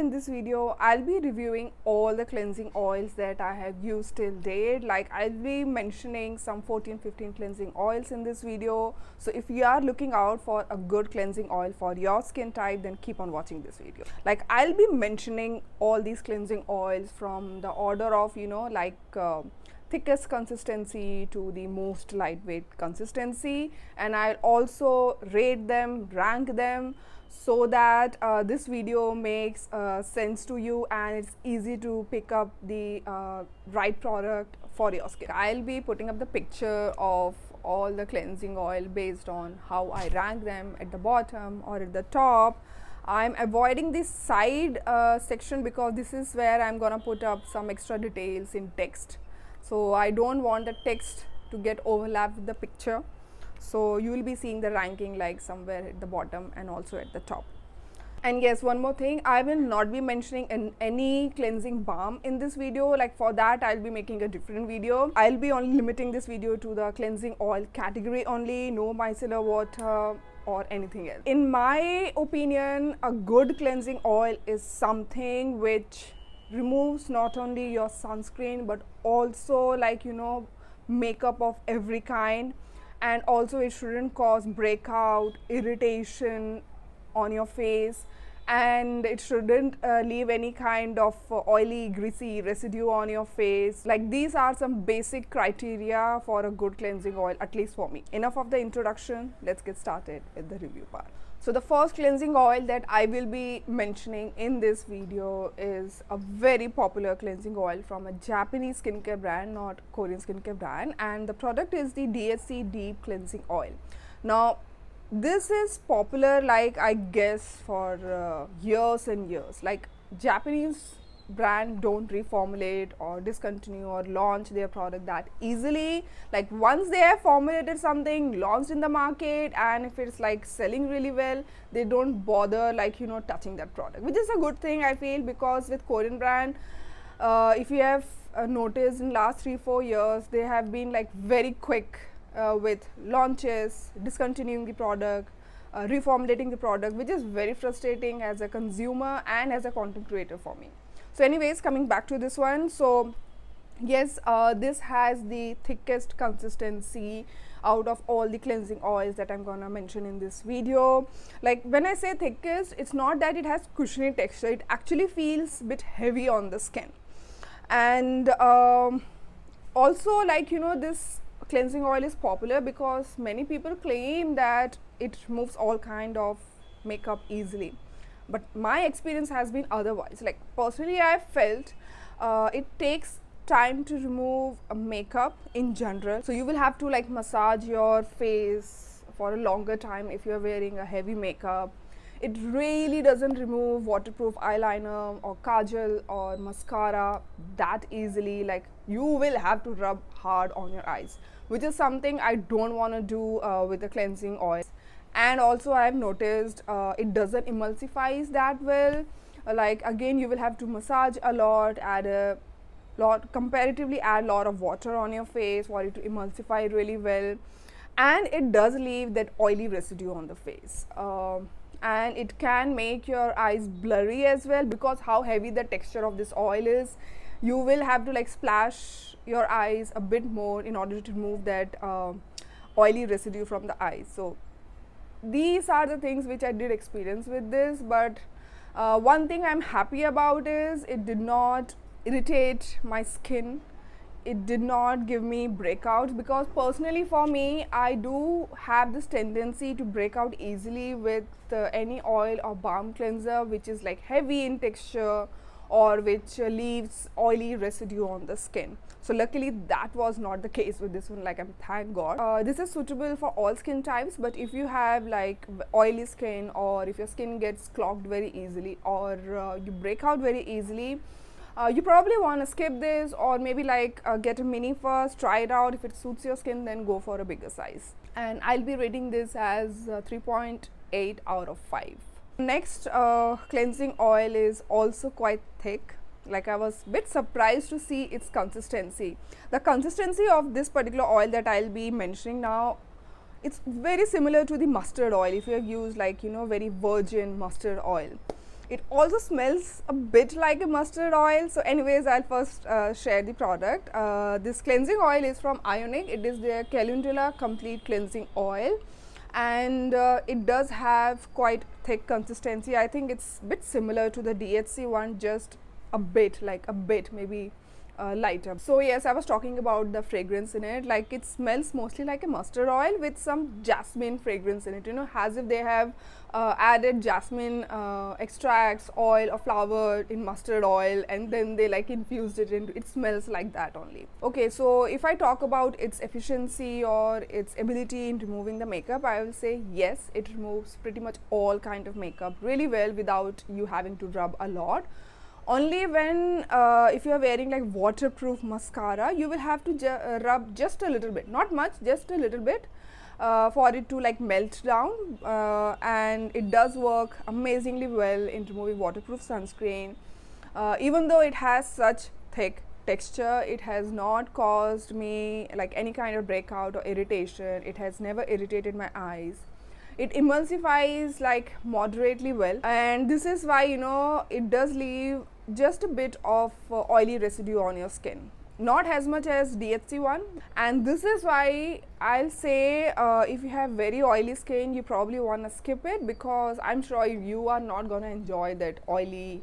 In this video, I'll be reviewing all the cleansing oils that I have used till date. Like, I'll be mentioning some 14-15 cleansing oils in this video. So if you are looking out for a good cleansing oil for your skin type, then keep on watching this video. Like, I'll be mentioning all these cleansing oils from the order of, thickest consistency to the most lightweight consistency, and I'll also rate them, rank them, so that this video makes sense to you and it's easy to pick up the right product for your skin. I'll be putting up the picture of all the cleansing oil based on how I rank them at the bottom or at the top. I'm avoiding this side section because this is where I'm gonna put up some extra details in text. So I don't want the text to get overlapped with the picture. So you will be seeing the ranking like somewhere at the bottom and also at the top. And yes, one more thing, I will not be mentioning any cleansing balm in this video. Like, for that I'll be making a different video. I'll be only limiting this video to the cleansing oil category only, no micellar water or anything else. In my opinion, a good cleansing oil is something which removes not only your sunscreen but also makeup of every kind. And also it shouldn't cause breakout, irritation on your face, and it shouldn't leave any kind of oily, greasy residue on your face. Like, these are some basic criteria for a good cleansing oil, at least for me. Enough of the introduction, let's get started with the review part. So the first cleansing oil that I will be mentioning in this video is a very popular cleansing oil from a Japanese skincare brand, not Korean skincare brand, and the product is the DHC DEEP cleansing oil. Now, this is popular, like, I guess for years and years. Like, Japanese brand don't reformulate or discontinue or launch their product that easily. Like, once they have formulated something, launched in the market, and if it's like selling really well, they don't bother touching that product, which is a good thing, I feel, because with Korean brand, if you have noticed in last 3-4 years, they have been like very quick with launches, discontinuing the product, reformulating the product, which is very frustrating as a consumer and as a content creator for me. So anyways, coming back to this one, so yes, this has the thickest consistency out of all the cleansing oils that I'm gonna mention in this video. Like, when I say thickest, it's not that it has cushiony texture, it actually feels a bit heavy on the skin. And also, this cleansing oil is popular because many people claim that it removes all kind of makeup easily. But my experience has been otherwise. Like, personally, I felt it takes time to remove makeup in general. So you will have to massage your face for a longer time if you're wearing a heavy makeup. It really doesn't remove waterproof eyeliner or kajal or mascara that easily. Like, you will have to rub hard on your eyes, which is something I don't want to do with the cleansing oil. And also, I've noticed it doesn't emulsify that well. Again, you will have to massage a lot, comparatively add a lot of water on your face for it to emulsify really well. And it does leave that oily residue on the face. And it can make your eyes blurry as well, because how heavy the texture of this oil is. You will have to splash your eyes a bit more in order to remove that oily residue from the eyes. So these are the things which I did experience with this, but one thing I'm happy about is it did not irritate my skin. It did not give me breakouts, because personally for me, I do have this tendency to break out easily with any oil or balm cleanser which is heavy in texture or which leaves oily residue on the skin. So luckily that was not the case with this one, thank God. This is suitable for all skin types, but if you have oily skin, or if your skin gets clogged very easily, or you break out very easily, you probably want to skip this, or maybe get a mini first, try it out. If it suits your skin, then go for a bigger size. And I'll be rating this as 3.8 out of 5. Next cleansing oil is also quite thick. I was a bit surprised to see its consistency. The consistency of this particular oil that I'll be mentioning now, it's very similar to the mustard oil. If you have used very virgin mustard oil, It also smells a bit like a mustard oil. So anyways, I'll first share the product. This cleansing oil is from iunik. It is their calendula complete cleansing oil, and it does have quite thick consistency. I think it's a bit similar to the DHC one, just a bit, maybe lighter. So yes, I was talking about the fragrance in it. Like, it smells mostly like a mustard oil with some jasmine fragrance in it, you know, as if they have added jasmine extracts, oil or flower in mustard oil, and then they like infused it into it. Smells like that only. Okay, so if I talk about its efficiency or its ability in removing the makeup, I will say yes, it removes pretty much all kind of makeup really well without you having to rub a lot. Only when if you are wearing like waterproof mascara, you will have to rub just a little bit, not much, just a little bit, for it to like melt down, and it does work amazingly well in removing waterproof sunscreen. Even though it has such thick texture, it has not caused me like any kind of breakout or irritation. It has never irritated my eyes. It emulsifies like moderately well, and this is why, you know, it does leave just a bit of oily residue on your skin, not as much as DHC one. And this is why I'll say if you have very oily skin, you probably want to skip it, because I'm sure you are not going to enjoy that oily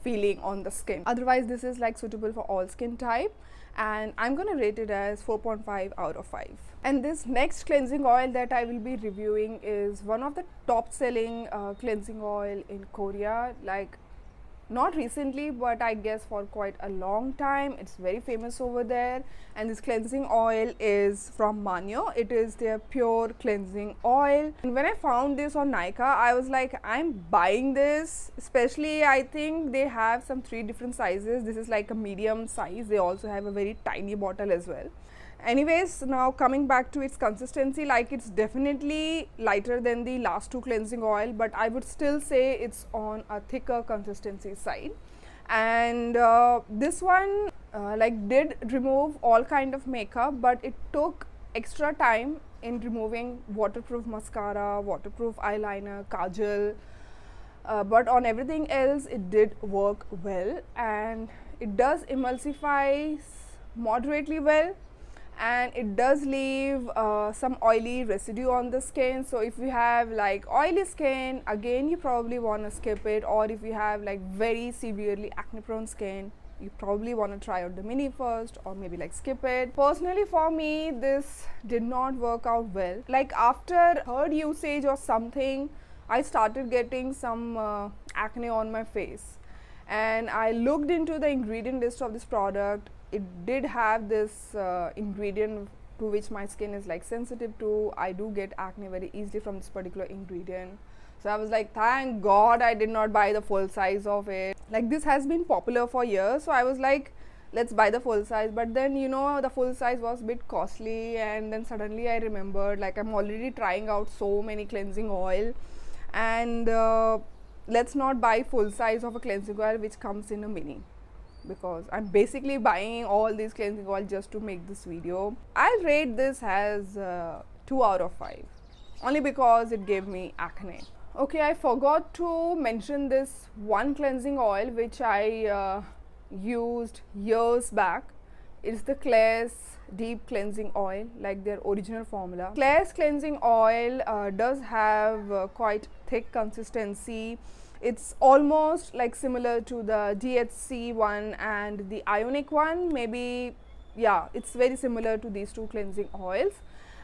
feeling on the skin. Otherwise, this is like suitable for all skin type, and I'm gonna rate it as 4.5 out of 5. And this next cleansing oil that I will be reviewing is one of the top selling cleansing oil in Korea. Like, not recently, but I guess for quite a long time. It's very famous over there, and this cleansing oil is from Manyo. It is their pure cleansing oil, and when I found this on Nykaa, I was like, I'm buying this. Especially, I think they have some 3 different sizes. This is like a medium size. They also have a very tiny bottle as well. Anyways, now coming back to its consistency, like, it's definitely lighter than the last 2 cleansing oil, but I would still say it's on a thicker consistency side. And this one like did remove all kind of makeup, but it took extra time in removing waterproof mascara, waterproof eyeliner, kajal, but on everything else it did work well, and it does emulsify moderately well, and it does leave some oily residue on the skin. So if you have like oily skin, again you probably want to skip it, or if you have like very severely acne prone skin, you probably want to try out the mini first, or maybe like skip it. Personally, for me, this did not work out well. Like, after 3rd usage or something, I started getting some acne on my face, and I looked into the ingredient list of this product. It did have this ingredient to which my skin is like sensitive to. I do get acne very easily from this particular ingredient. So I was like, thank God I did not buy the full size of it. Like, this has been popular for years, so I was like, let's buy the full size. But then, you know, the full size was a bit costly, and then suddenly I remembered, like, I'm already trying out so many cleansing oil, and let's not buy full size of a cleansing oil which comes in a mini, because I'm basically buying all these cleansing oil just to make this video. I'll rate this as 2 out of 5, only because it gave me acne. Okay, I forgot to mention this one cleansing oil which I used years back. It's the Klairs Deep Cleansing Oil, like their original formula. Klairs cleansing oil does have quite thick consistency. It's almost like similar to the DHC one and the iunik one. Maybe, yeah, it's very similar to these 2 cleansing oils.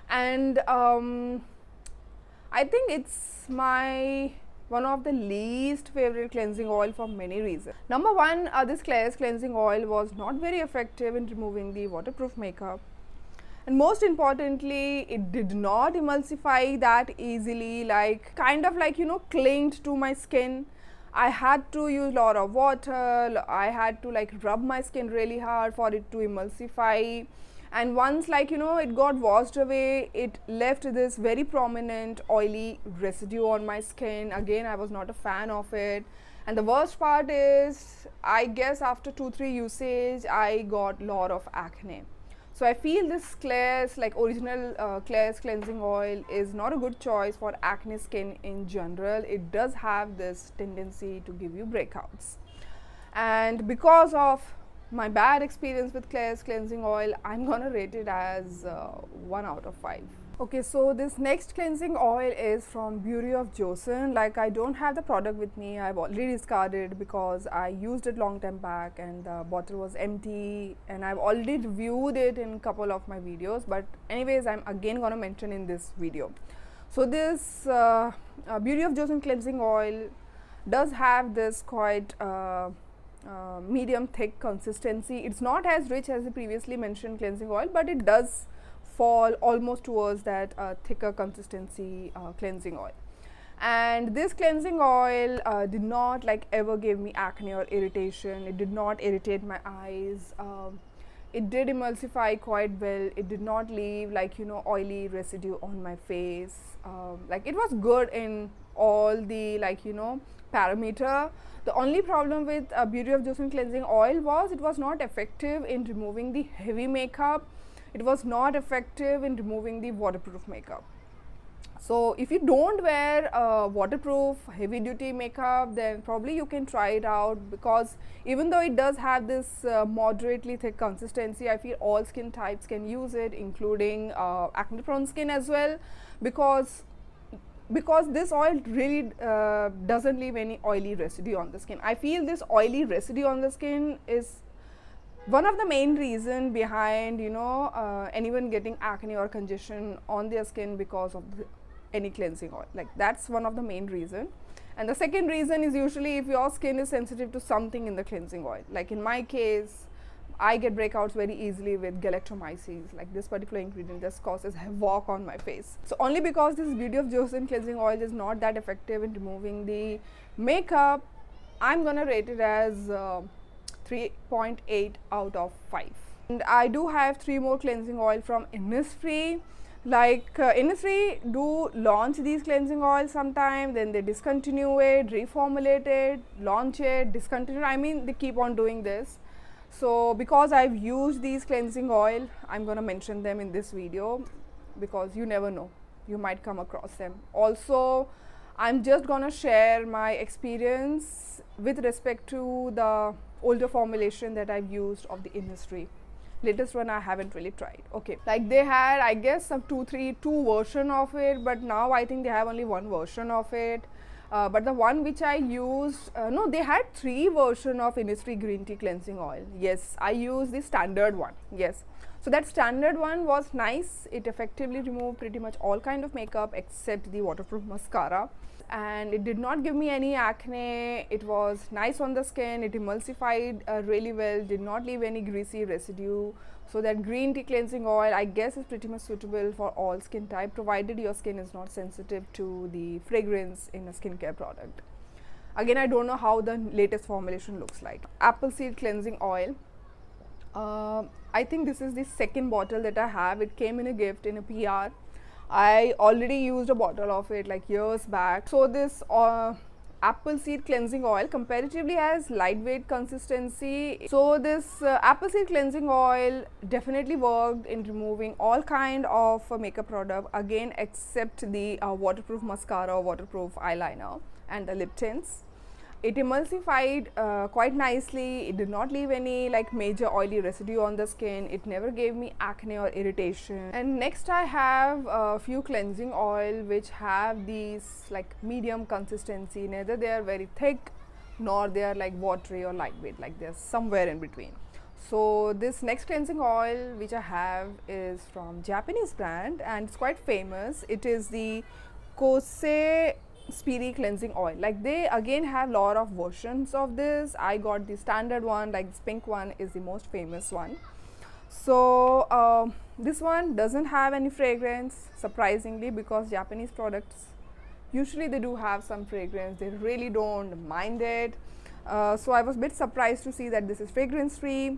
And I think it's my one of the least favorite cleansing oil for many reasons. Number 1, this Klairs cleansing oil was not very effective in removing the waterproof makeup. And most importantly, it did not emulsify that easily, like kind of like, you know, clinged to my skin. I had to use a lot of water. I had to like rub my skin really hard for it to emulsify. And once, like, you know, it got washed away, it left this very prominent oily residue on my skin. Again, I was not a fan of it. And the worst part is, I guess after 2-3 usage, I got a lot of acne. So I feel this Klairs, like original Klairs cleansing oil, is not a good choice for acne skin in general. It does have this tendency to give you breakouts, and because of my bad experience with Klairs cleansing oil, I'm gonna rate it as 1 out of 5. Okay, so this next cleansing oil is from Biore of Joseon. Like, I don't have the product with me. I've already discarded because I used it long time back and the bottle was empty, and I've already reviewed it in a couple of my videos, but anyways, I'm again gonna mention in this video. So this Biore of Joseon cleansing oil does have this quite medium thick consistency. It's not as rich as the previously mentioned cleansing oil, but it does fall almost towards that thicker consistency cleansing oil. And this cleansing oil did not like ever give me acne or irritation. It did not irritate my eyes. It did emulsify quite well. It did not leave like, you know, oily residue on my face. Like, it was good in all the, like, you know, parameter. The only problem with Biore of Joseon cleansing oil was it was not effective in removing the heavy makeup. It was not effective in removing the waterproof makeup. So if you don't wear waterproof heavy duty makeup, then probably you can try it out, because even though it does have this moderately thick consistency, I feel all skin types can use it, including acne prone skin as well, because this oil really doesn't leave any oily residue on the skin. I feel this oily residue on the skin is one of the main reason behind, you know, anyone getting acne or congestion on their skin because of any cleansing oil. Like, that's one of the main reason. And the second reason is usually if your skin is sensitive to something in the cleansing oil. Like in my case, I get breakouts very easily with galactomyces. Like, this particular ingredient just causes havoc on my face. So only because this Biore of Joseon cleansing oil is not that effective in removing the makeup, I'm gonna rate it as 3.8 out of 5. And I do have 3 more cleansing oil from Innisfree. Like, Innisfree do launch these cleansing oils sometime, then they discontinue it, reformulate it, launch it, discontinue. I mean, they keep on doing this. So because I've used these cleansing oil, I'm gonna mention them in this video, because you never know, you might come across them. Also, I'm just gonna share my experience with respect to the older formulation that I've used of the Innisfree. Latest one I haven't really tried. Okay, like, they had, I guess, some two version of it, but now I think they have only 1 version of it. But the one which I used, no, they had 3 version of Innisfree green tea cleansing oil. Yes, I used the standard one. Yes, so that standard one was nice. It effectively removed pretty much all kind of makeup except the waterproof mascara, and it did not give me any acne. It was nice on the skin. It emulsified really well, did not leave any greasy residue. So that green tea cleansing oil, I guess, is pretty much suitable for all skin type, provided your skin is not sensitive to the fragrance in a skincare product. Again, I don't know how the latest formulation looks like. Apple seed cleansing oil. I think this is the second bottle that I have. It came in a gift in a PR. I already used a bottle of it like years back. So this apple seed cleansing oil comparatively has lightweight consistency. So this apple seed cleansing oil definitely worked in removing all kind of makeup product, again except the waterproof mascara, waterproof eyeliner and the lip tints. It emulsified quite nicely. It did not leave any like major oily residue on the skin. It never gave me acne or irritation. And next I have a few cleansing oil which have these like medium consistency. Neither they are very thick nor they are like watery or lightweight, like they're somewhere in between. So this next cleansing oil which I have is from Japanese brand and it's quite famous. It is the Kose Speedy cleansing oil. Like, they again have lot of versions of this. I got the standard one, like this pink one is the most famous one. So this one doesn't have any fragrance, surprisingly, because Japanese products usually they do have some fragrance. They really don't mind it. So I was a bit surprised to see that this is fragrance free,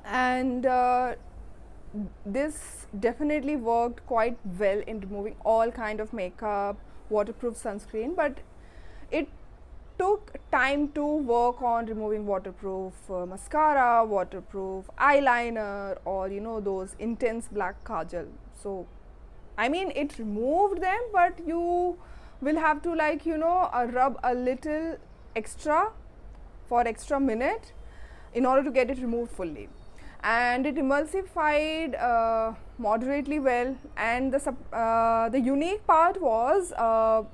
and this definitely worked quite well in removing all kind of makeup, waterproof sunscreen, but it took time to work on removing waterproof mascara, waterproof eyeliner, or you know, those intense black kajal. So I mean, it removed them, but you will have to, like, you know, rub a little extra for extra minute in order to get it removed fully. And it emulsified moderately well. And the unique part was,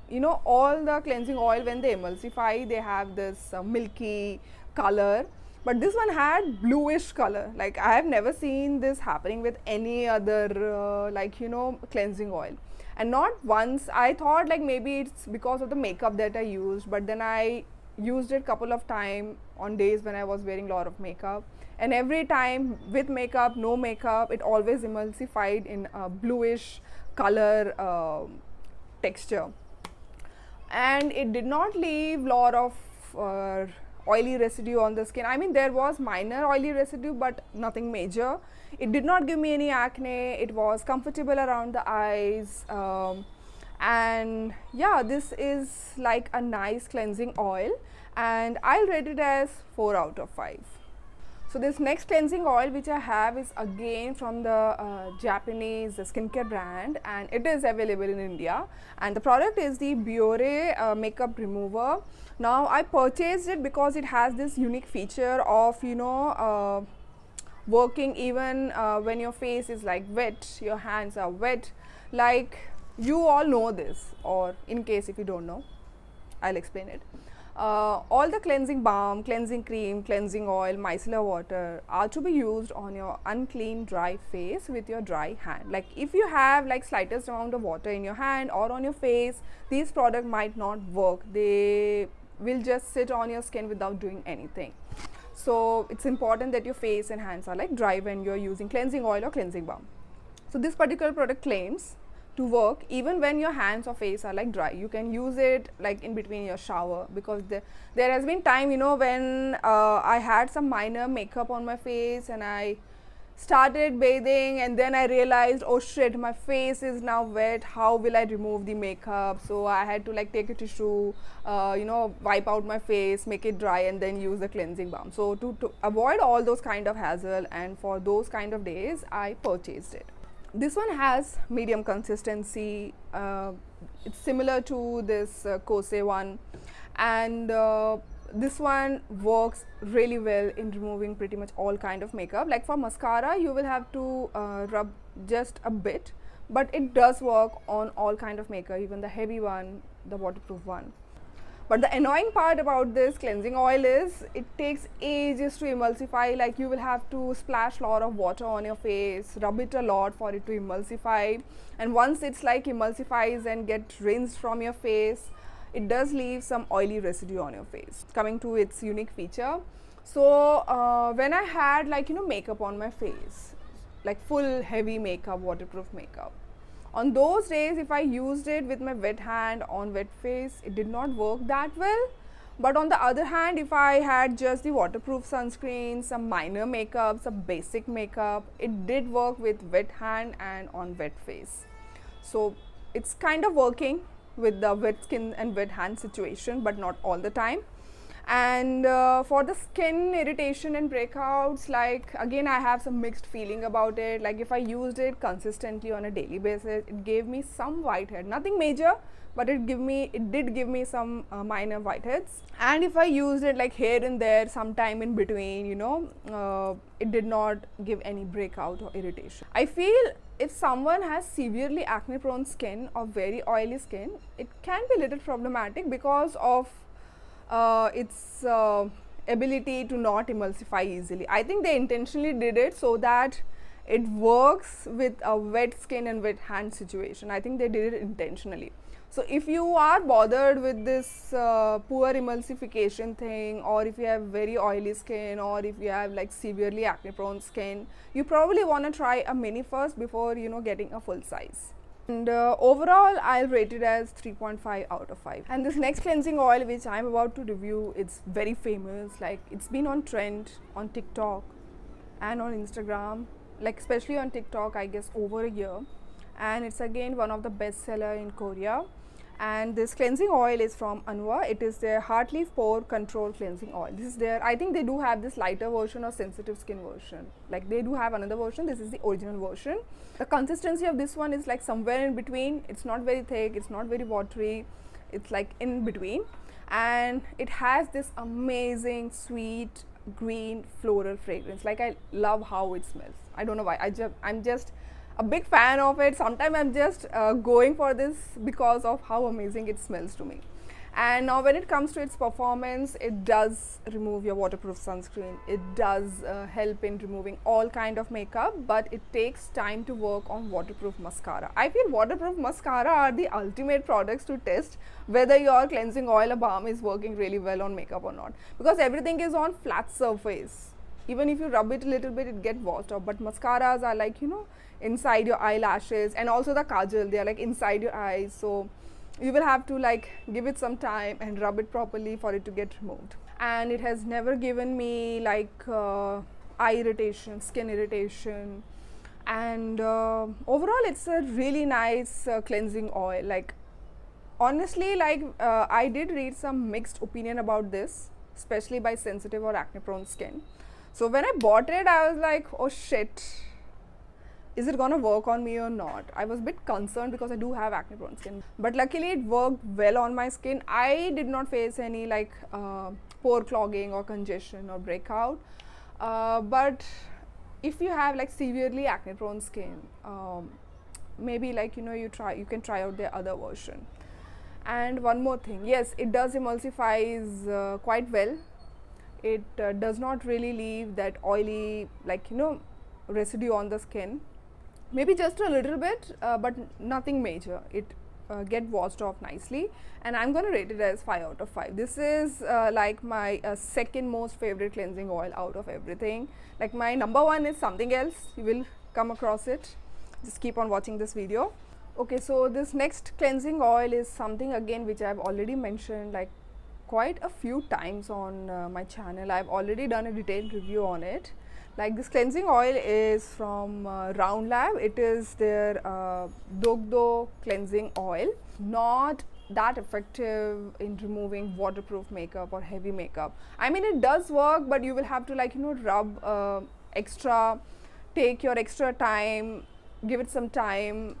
you know, all the cleansing oil, when they emulsify, they have this milky color, but this one had bluish color. Like, I have never seen this happening with any other like, you know, cleansing oil. And not once I thought like maybe it's because of the makeup that I used, but then I used it couple of times on days when I was wearing a lot of makeup, and every time, with makeup, no makeup, it always emulsified in a bluish color texture, and it did not leave lot of oily residue on the skin. I mean, there was minor oily residue, but nothing major. It did not give me any acne. It was comfortable around the eyes, and yeah, this is like a nice cleansing oil, and I'll rate it as 4 out of 5. So this next cleansing oil which I have is again from the Japanese skincare brand, and it is available in India, and the product is the Biore makeup remover. Now I purchased it because it has this unique feature of, you know, working even when your face is like wet, your hands are wet. Like, you all know this, or in case if you don't know, I'll explain it. All the cleansing balm, cleansing cream, cleansing oil, micellar water are to be used on your unclean dry face with your dry hand. Like, if you have like slightest amount of water in your hand or on your face, these products might not work. They will just sit on your skin without doing anything. So it's important that your face and hands are like dry when you're using cleansing oil or cleansing balm. So this particular product claims to work even when your hands or face are like dry. You can use it like in between your shower, because there has been time, you know, when I had some minor makeup on my face and I started bathing, and then I realized, oh shit, my face is now wet, how will I remove the makeup? So I had to like take a tissue, you know, wipe out my face, make it dry, and then use the cleansing balm. So to avoid all those kind of hassle, and for those kind of days, I purchased it. This one has medium consistency. It's similar to this Kose one, and this one works really well in removing pretty much all kind of makeup. Like for mascara, you will have to rub just a bit, but it does work on all kind of makeup, even the heavy one, the waterproof one. But the annoying part about this cleansing oil is it takes ages to emulsify. Like, you will have to splash a lot of water on your face, rub it a lot for it to emulsify, and once it's like emulsifies and get rinsed from your face, it does leave some oily residue on your face. Coming to its unique feature, so when I had like, you know, makeup on my face, like full heavy makeup, waterproof makeup, on those days if I used it with my wet hand on wet face, it did not work that well. But on the other hand, if I had just the waterproof sunscreen, some minor makeup, some basic makeup, it did work with wet hand and on wet face. So it's kind of working with the wet skin and wet hand situation, but not all the time. And for the skin irritation and breakouts, like, again, I have some mixed feeling about it. Like, if I used it consistently on a daily basis, it gave me some whitehead, nothing major, but it did give me some minor whiteheads. And if I used it like here and there, sometime in between, you know, it did not give any breakout or irritation. I feel if someone has severely acne prone skin or very oily skin, it can be a little problematic because of its ability to not emulsify easily. I think they intentionally did it so that it works with a wet skin and wet hand situation. I think they did it intentionally. So if you are bothered with this poor emulsification thing, or if you have very oily skin, or if you have like severely acne prone skin, you probably want to try a mini first before, you know, getting a full size. And overall, I'll rate it as 3.5 out of 5. And this next cleansing oil which I'm about to review, it's very famous. Like, it's been on trend on TikTok and on Instagram, like especially on TikTok, I guess over a year. And it's again one of the best seller in Korea. And this cleansing oil is from Anua. It is their Heartleaf Pore Control Cleansing Oil. This is their, I think they do have this lighter version or sensitive skin version. Like they do have another version. This is the original version. The consistency of this one is like somewhere in between. It's not very thick, it's not very watery, it's like in between. And it has this amazing sweet green floral fragrance. Like I love how it smells. I don't know why. I'm just a big fan of it. Sometimes I'm just going for this because of how amazing it smells to me. And now when it comes to its performance, it does remove your waterproof sunscreen. It does help in removing all kind of makeup, but it takes time to work on waterproof mascara. I feel waterproof mascara are the ultimate products to test whether your cleansing oil or balm is working really well on makeup or not, because everything is on flat surface. Even if you rub it a little bit, it gets washed off. But mascaras are like, you know, inside your eyelashes, and also the kajal, they are like inside your eyes. So you will have to like give it some time and rub it properly for it to get removed. And it has never given me like eye irritation, skin irritation. And overall it's a really nice cleansing oil. Like honestly, like I did read some mixed opinion about this, especially by sensitive or acne prone skin. So when I bought it, I was like, oh shit, is it gonna work on me or not? I was a bit concerned because I do have acne prone skin, but luckily it worked well on my skin. I did not face any like pore clogging or congestion or breakout, but if you have like severely acne prone skin, maybe like, you know, you can try out the other version. And one more thing, yes, it does emulsifies quite well. It does not really leave that oily, like, you know, residue on the skin. Maybe just a little bit, but nothing major. It get washed off nicely, and I'm gonna rate it as 5 out of 5. This is like my second most favorite cleansing oil out of everything. Like my number one is something else. You will come across it. Just keep on watching this video. Okay, so this next cleansing oil is something again which I've already mentioned like quite a few times on my channel. I've already done a detailed review on it. Like this cleansing oil is from Round Lab. It is their Dokdo cleansing oil. Not that effective in removing waterproof makeup or heavy makeup. I mean, it does work, but you will have to like, you know, rub extra, take your extra time, give it some time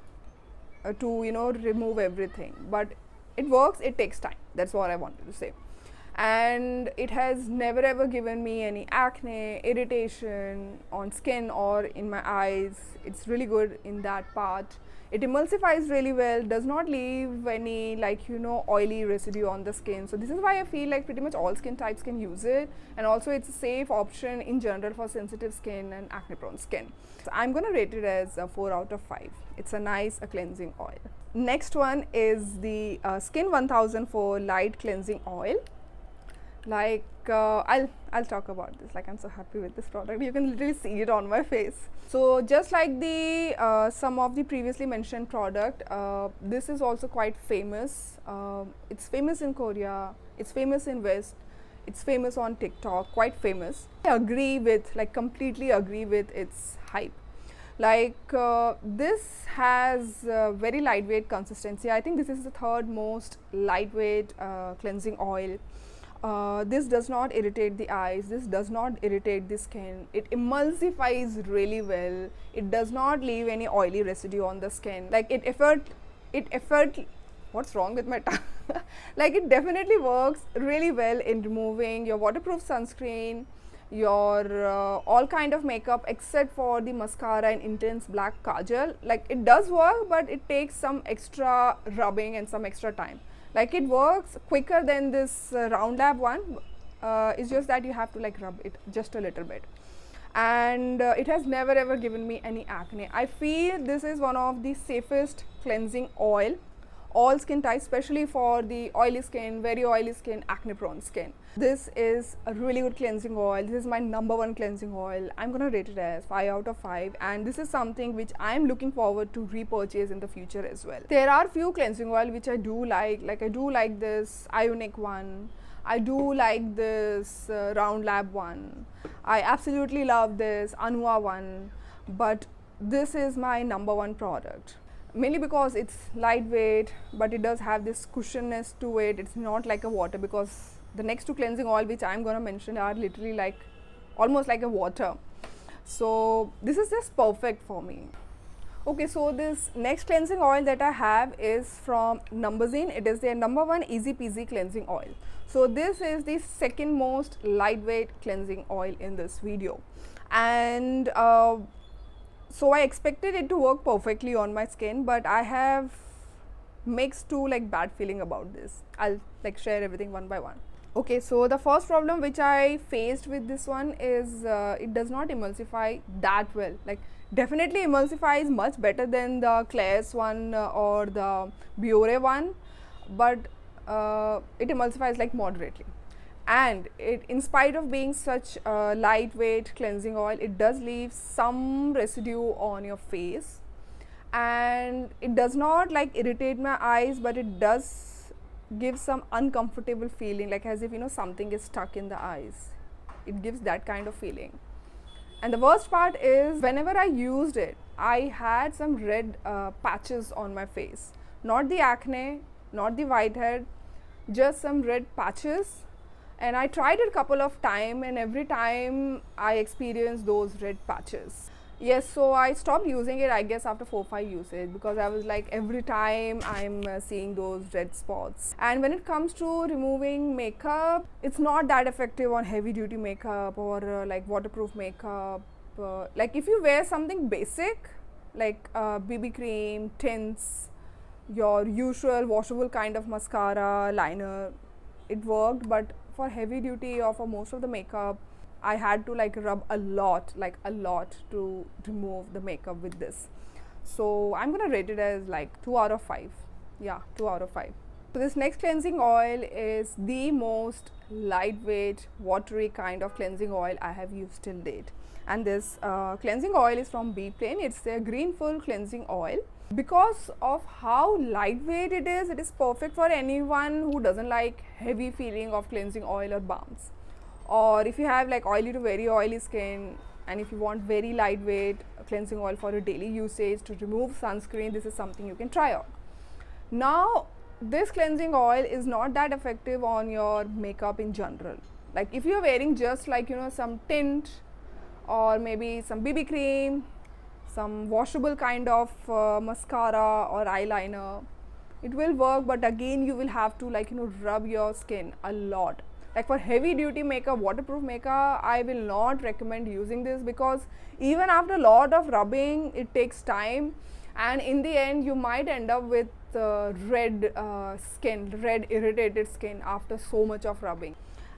to, you know, remove everything. But it works, it takes time. That's what I wanted to say. And it has never ever given me any acne, irritation on skin or in my eyes. It's really good in that part. It emulsifies really well, does not leave any like, you know, oily residue on the skin. So this is why I feel like pretty much all skin types can use it, and also it's a safe option in general for sensitive skin and acne prone skin. So I'm gonna rate it as a 4 out of 5. It's a nice cleansing oil. Next one is the Skin 1004 Light Cleansing Oil. Like I'll talk about this. Like I'm so happy with this product. You can literally see it on my face. So just like the some of the previously mentioned product, this is also quite famous. It's famous in Korea, it's famous in West, it's famous on TikTok, quite famous. I agree with, like completely agree with its hype. Like this has very lightweight consistency. I think this is the third most lightweight cleansing oil. This does not irritate the eyes, this does not irritate the skin. It emulsifies really well. It does not leave any oily residue on the skin. Like what's wrong with my tongue? Like it definitely works really well in removing your waterproof sunscreen, your all kind of makeup except for the mascara and intense black kajal. Like it does work, but it takes some extra rubbing and some extra time. Like it works quicker than this Round Lab one. It's just that you have to like rub it just a little bit. And it has never ever given me any acne. I feel this is one of the safest cleansing oil, all skin types, especially for the oily skin, very oily skin, acne prone skin. This is a really good cleansing oil. This is my number one cleansing oil. I'm gonna rate it as 5 out of 5, and this is something which I'm looking forward to repurchase in the future as well. There are few cleansing oil which I do like I do like this iunik one, I do like this Round Lab one, I absolutely love this Anua one, but this is my number one product. mainly because it's lightweight, but it does have this cushioness to it. It's not like a water, because the next two cleansing oil which I'm gonna mention are literally like almost like a water. So this is just perfect for me. Okay, so this next cleansing oil that I have is from Numbuzin. It is their #1 easy peasy cleansing oil. So this is the second most lightweight cleansing oil in this video, and so I expected it to work perfectly on my skin, but I have mixed two like bad feeling about this. I'll like share everything one by one. Okay, so the first problem which I faced with this one is it does not emulsify that well. Like, definitely emulsifies much better than the Klairs one or the Biore one, but it emulsifies like moderately. And it, in spite of being such a lightweight cleansing oil, it does leave some residue on your face, and it does not like irritate my eyes, but it does give some uncomfortable feeling, like as if, you know, something is stuck in the eyes. It gives that kind of feeling. And the worst part is, whenever I used it, I had some red patches on my face. Not the acne, not the whitehead, just some red patches. And I tried it a couple of times, and every time I experienced those red patches. Yes, so I stopped using it, I guess, after 4-5 usage, because I was like, every time I'm seeing those red spots. And when it comes to removing makeup, it's not that effective on heavy duty makeup or like waterproof makeup. Like if you wear something basic like BB cream, tints, your usual washable kind of mascara, liner, it worked. But for heavy duty or for most of the makeup, I had to like rub a lot to remove the makeup with this. So I'm gonna rate it as like 2 out of 5. Yeah, 2 out of 5. So this next cleansing oil is the most lightweight, watery kind of cleansing oil I have used till date. And this cleansing oil is from Beplain. It's their greenful cleansing oil. Because of how lightweight it is perfect for anyone who doesn't like heavy feeling of cleansing oil or balms. Or if you have like oily to very oily skin, and if you want very lightweight cleansing oil for your daily usage to remove sunscreen, this is something you can try out. Now, this cleansing oil is not that effective on your makeup in general. Like if you're wearing just like, you know, some tint or maybe some BB cream, some washable kind of mascara or eyeliner, it will work, but again you will have to like, you know, rub your skin a lot. Like for heavy duty makeup, waterproof makeup, I will not recommend using this, because even after a lot of rubbing, it takes time, and in the end you might end up with red skin, red irritated skin after so much of rubbing.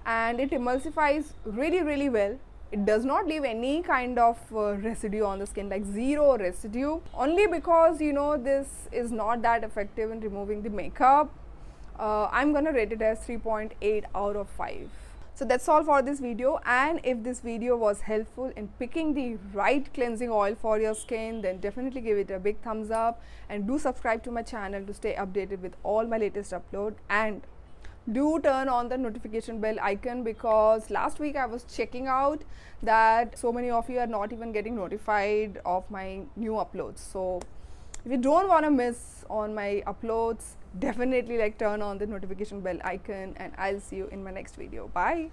And it emulsifies really well. It does not leave any kind of residue on the skin, like zero residue, only because, you know, this is not that effective in removing the makeup. I'm gonna rate it as 3.8 out of 5. So that's all for this video, and if this video was helpful in picking the right cleansing oil for your skin, then definitely give it a big thumbs up, and do subscribe to my channel to stay updated with all my latest upload, and do turn on the notification bell icon, because last week I was checking out that so many of you are not even getting notified of my new uploads. So if you don't want to miss on my uploads, definitely like turn on the notification bell icon, and I'll see you in my next video. Bye.